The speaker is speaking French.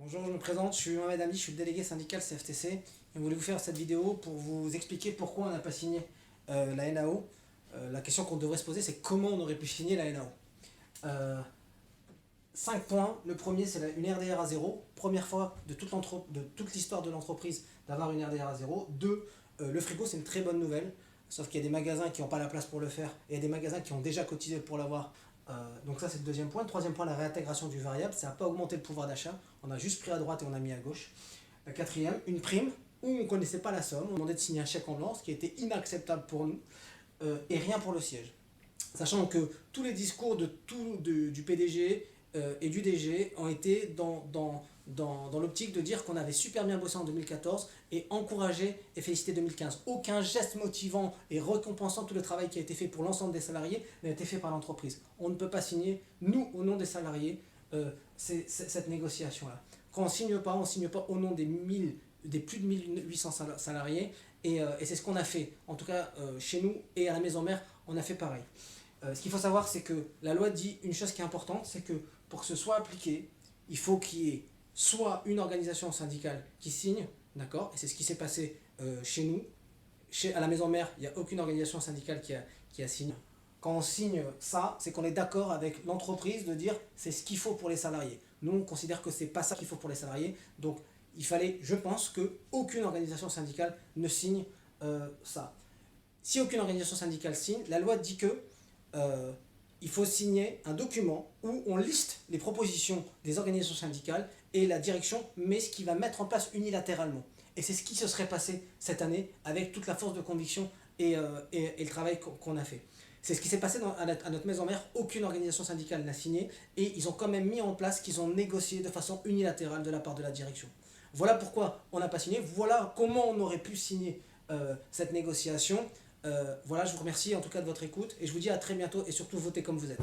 Bonjour, je me présente, je suis Mohamed Ami, je suis le délégué syndical CFTC et on voulait vous faire cette vidéo pour vous expliquer pourquoi on n'a pas signé la NAO. La question qu'on devrait se poser, c'est comment on aurait pu signer la NAO. 5 points. Le premier, c'est une RDR à zéro. Première fois de toute l'histoire de l'entreprise d'avoir une RDR à zéro. 2, le frigo, c'est une très bonne nouvelle. Sauf qu'il y a des magasins qui n'ont pas la place pour le faire et il y a des magasins qui ont déjà cotisé pour l'avoir. Donc ça, c'est le deuxième point. Le troisième point, la réintégration du variable. Ça n'a pas augmenté le pouvoir d'achat. On a juste pris à droite et on a mis à gauche. La quatrième, une prime où on ne connaissait pas la somme. On demandait de signer un chèque en blanc, ce qui était inacceptable pour nous. Et rien pour le siège. Sachant que tous les discours du PDG et du DG ont été dans l'optique de dire qu'on avait super bien bossé en 2014 et encourager et féliciter 2015. Aucun geste motivant et récompensant tout le travail qui a été fait pour l'ensemble des salariés n'a été fait par l'entreprise. On ne peut pas signer, nous, au nom des salariés, cette négociation-là. Quand on signe pas au nom des plus de 1800 salariés et c'est ce qu'on a fait. En tout cas, chez nous et à la maison mère, on a fait pareil. Ce qu'il faut savoir, c'est que la loi dit une chose qui est importante, c'est que pour que ce soit appliqué, il faut qu'il y ait soit une organisation syndicale qui signe, d'accord, et c'est ce qui s'est passé chez nous. À la maison mère, il n'y a aucune organisation syndicale qui a signé. Quand on signe ça, c'est qu'on est d'accord avec l'entreprise de dire c'est ce qu'il faut pour les salariés. Nous, on considère que c'est pas ça qu'il faut pour les salariés. Donc, il fallait, je pense, qu'aucune organisation syndicale ne signe ça. Si aucune organisation syndicale signe, la loi dit que il faut signer un document où on liste les propositions des organisations syndicales et la direction met ce qu'il va mettre en place unilatéralement. Et c'est ce qui se serait passé cette année avec toute la force de conviction et le travail qu'on a fait. C'est ce qui s'est passé à notre maison mère. Aucune organisation syndicale n'a signé et ils ont quand même mis en place qu'ils ont négocié de façon unilatérale de la part de la direction. Voilà pourquoi on n'a pas signé. Voilà comment on aurait pu signer cette négociation. Voilà, je vous remercie en tout cas de votre écoute et je vous dis à très bientôt et surtout votez comme vous êtes.